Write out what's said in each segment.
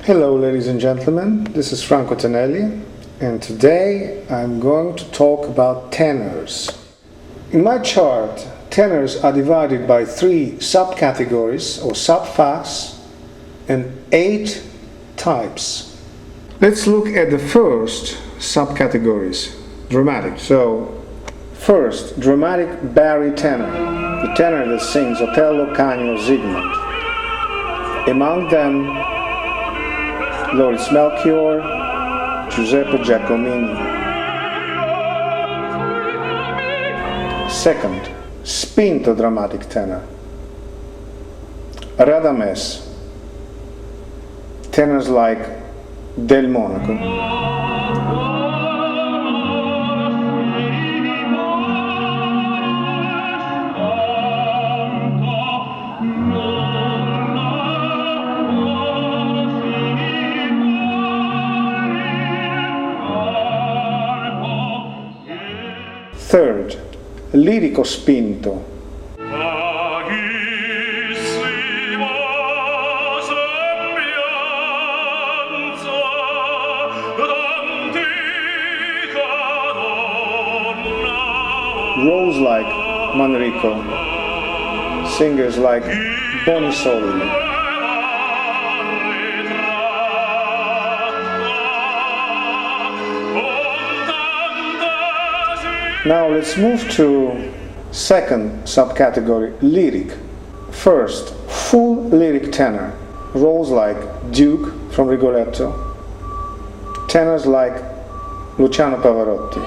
Hello ladies and gentlemen, this is Franco Tenelli, and today I'm going to talk about tenors. In my chart, tenors are divided by 3 subcategories or subfacts and 8 types. Let's look at the first subcategories, dramatic. So, first, dramatic baritone, the tenor that sings Otello, Canio, Zygmunt. Among them, Loris Melchior, Giuseppe Giacomini. Second, spinto dramatic tenor, Radames, tenors like Del Monaco. Third, lirico spinto, roles like Manrico, singers like Bonisoli. Now let's move to second subcategory, lyric. First, full lyric tenor, roles like Duke from Rigoletto, tenors like Luciano Pavarotti.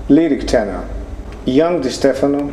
Lyric tenor, young Di Stefano,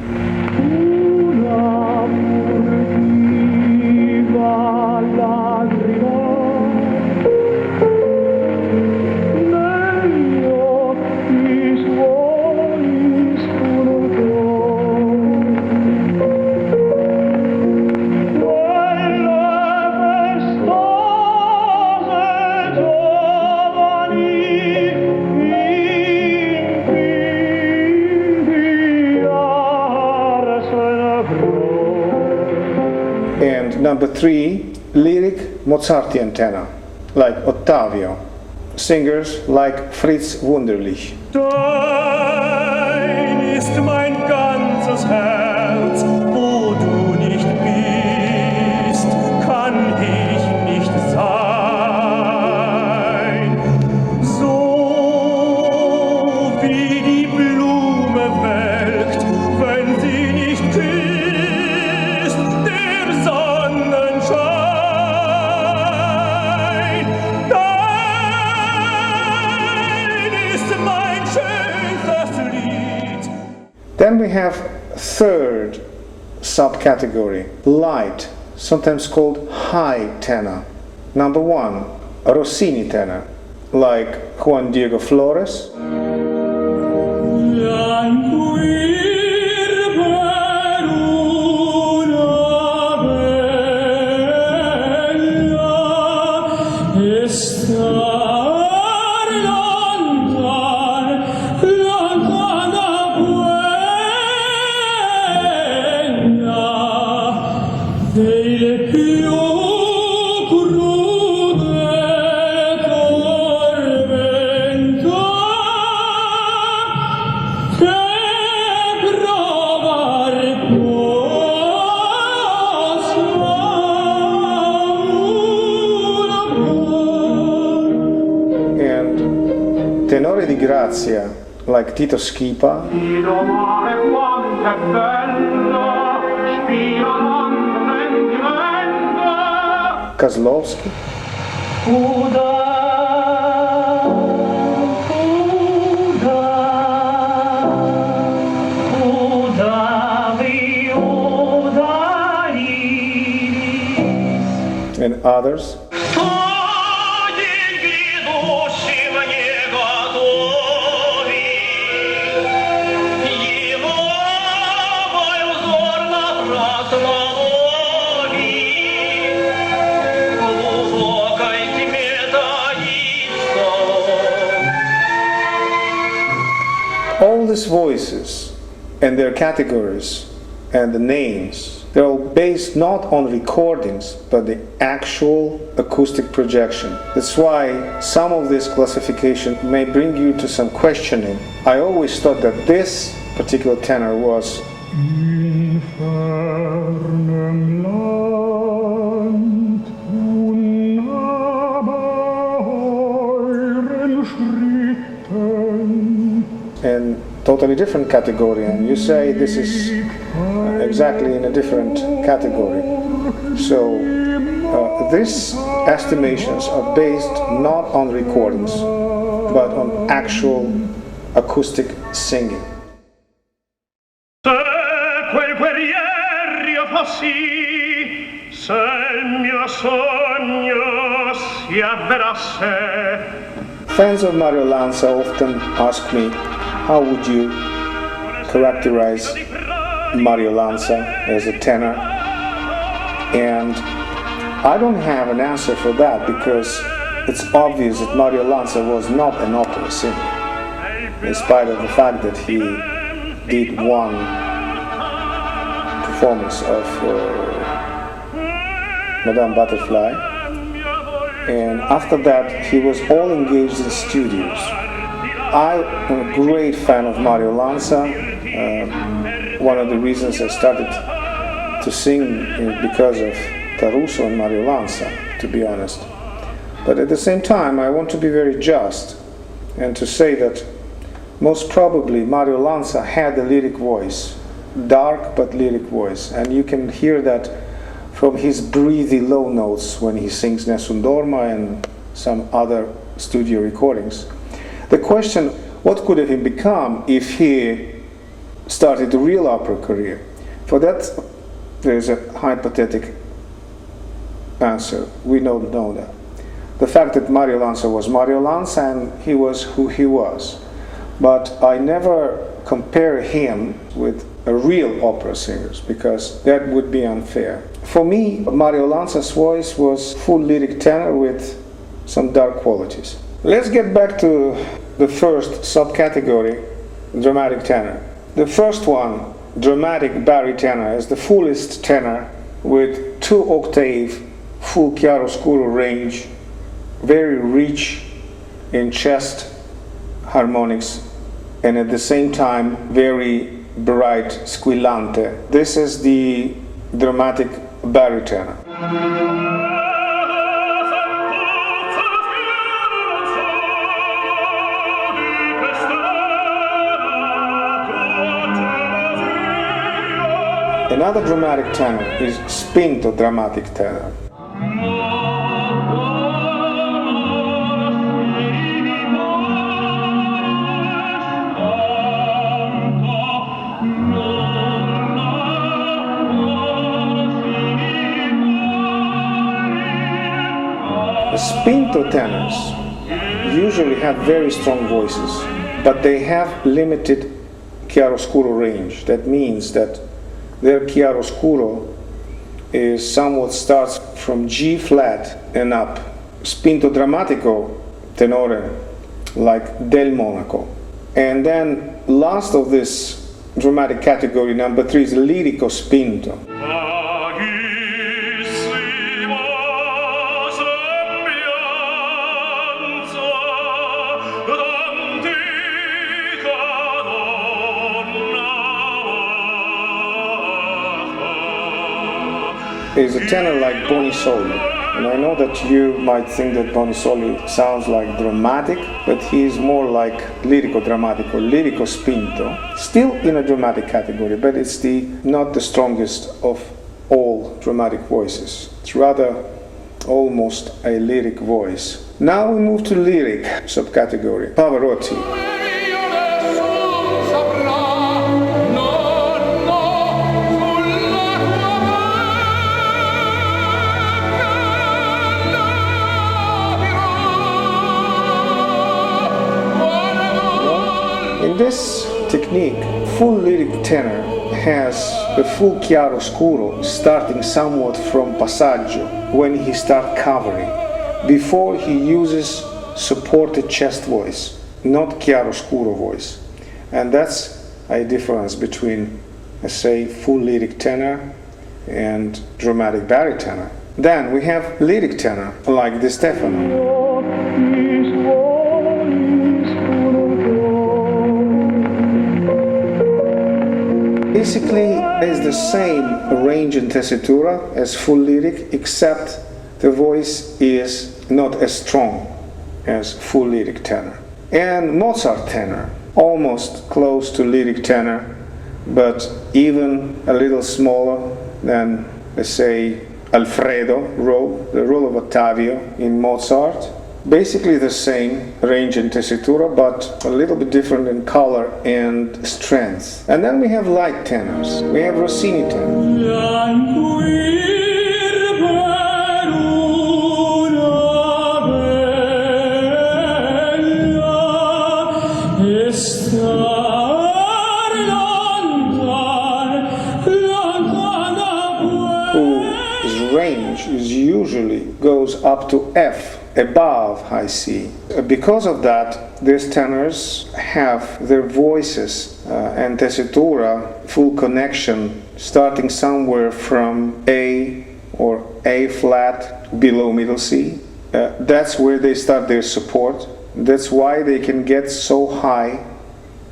and number 3, lyric Mozartian tenor, like Ottavio, singers like Fritz Wunderlich. Dein ist mein ganzes Herz, wo du nicht bist, kann ich nicht sein. So wie die Blume welkt, wenn sie nicht küsst, der Sonnenschein. Dein ist mein schönstes Lied. Then we have third subcategory, light, sometimes called high tenor. Number 1, Rossini tenor, like Juan Diego Flores, tenori di grazia, like Tito Schipa, Kozlowski, and others. Twoje these voices and their categories and the names, they're all based not on recordings, but the actual acoustic projection. That's why some of this classification may bring you to some questioning. I always thought that this particular tenor was in fernem Land unnahbar euren Schritten. in totally different category, and you say this is exactly in a different category. So these estimations are based not on recordings, but on actual acoustic singing. Se quel guerriero fossi, se il mio sogno si avverasse. Fans of Mario Lanza often ask me, how would you characterize Mario Lanza as a tenor? And I don't have an answer for that, because it's obvious that Mario Lanza was not an opera singer, in spite of the fact that he did one performance of Madame Butterfly, and after that he was all engaged in studios. I'm a great fan of Mario Lanza. One of the reasons I started to sing is because of Caruso and Mario Lanza, to be honest. But at the same time, I want to be very just and to say that most probably Mario Lanza had a lyric voice, dark but lyric voice, and you can hear that from his breathy low notes when he sings Nessun Dorma and some other studio recordings. The question, what could he become if he started a real opera career? For that, there is a hypothetical answer. We don't know that. The fact that Mario Lanza was Mario Lanza and he was who he was. But I never compare him with a real opera singers, because that would be unfair. For me, Mario Lanza's voice was full lyric tenor with some dark qualities. Let's get back to the first subcategory, dramatic tenor. The first one, dramatic baritone, is the fullest tenor with 2-octave full chiaroscuro range, very rich in chest harmonics, and at the same time very bright squillante. This is the dramatic baritone. Another dramatic tenor is spinto dramatic tenor. The spinto tenors usually have very strong voices, but they have limited chiaroscuro range. That means that their chiaroscuro is somewhat starts from G flat and up. Spinto drammatico tenore, like Del Monaco. And then last of this dramatic category, number 3, is lirico spinto. Is a tenor like Bonisoli, and I know that you might think that Bonisoli sounds like dramatic, but he is more like lirico drammatico, lirico spinto, still in a dramatic category, but it's not the strongest of all dramatic voices. It's rather almost a lyric voice. Now we move to lyric subcategory, Pavarotti. In this technique, full lyric tenor has a full chiaroscuro starting somewhat from passaggio when he starts covering, before he uses supported chest voice, not chiaroscuro voice. And that's a difference between, let's say, full lyric tenor and dramatic baritone. Then we have lyric tenor, like Di Stefano. Basically, it's the same range and tessitura as full lyric, except the voice is not as strong as full lyric tenor. And Mozart tenor, almost close to lyric tenor, but even a little smaller than, let's say, Alfredo role, the role of Ottavio in Mozart. Basically the same range and tessitura, but a little bit different in color and strength. And then we have light tenors. We have Rossini tenor. Whose range usually goes up to F, above high C. Because of that, these tenors have their voices and tessitura full connection starting somewhere from A or A flat below middle C. That's where they start their support. That's why they can get so high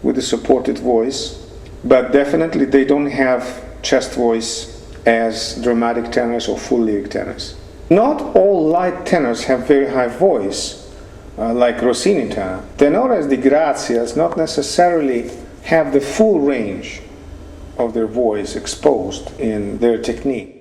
with the supported voice, but definitely they don't have chest voice as dramatic tenors or full lyric tenors. Not all light tenors have very high voice, like Rossini tenor. Tenores di Grazias not necessarily have the full range of their voice exposed in their technique.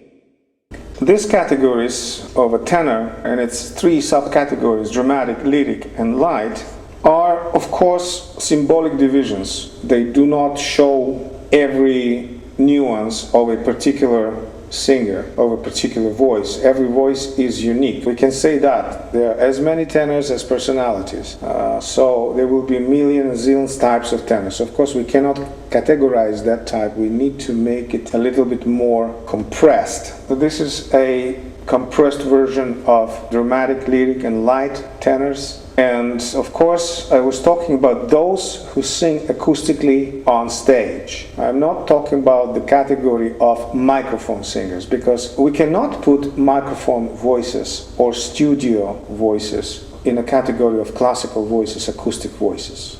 These categories of a tenor, and its three subcategories, dramatic, lyric, and light, are of course symbolic divisions. They do not show every nuance of a particular singer, of a particular voice. Every voice is unique. We can say that there are as many tenors as personalities. So there will be millions, zillions types of tenors. Of course, we cannot categorize that type. We need to make it a little bit more compressed. So this is a compressed version of dramatic, lyric, and light tenors. And of course, I was talking about those who sing acoustically on stage. I'm not talking about the category of microphone singers, because we cannot put microphone voices or studio voices in a category of classical voices, acoustic voices.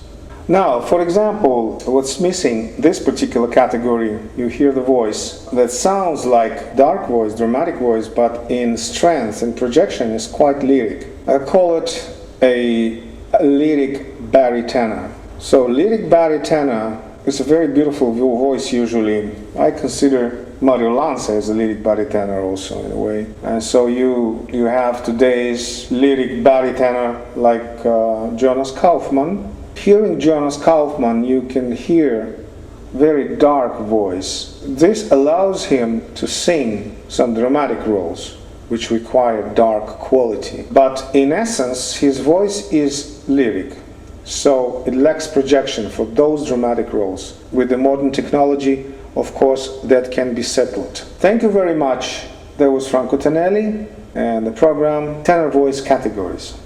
Now, for example, what's missing this particular category, you hear the voice that sounds like dark voice, dramatic voice, but in strength and projection is quite lyric. I call it a lyric baritone. So lyric baritone is a very beautiful voice usually. I consider Mario Lanza as a lyric baritone also in a way. And so you have today's lyric baritone like Jonas Kaufmann. Hearing Jonas Kaufmann, you can hear very dark voice. This allows him to sing some dramatic roles which require dark quality. But in essence, his voice is lyric, so it lacks projection for those dramatic roles. With the modern technology, of course, that can be settled. Thank you very much. That was Franco Tenelli and the program Tenor Voice Categories.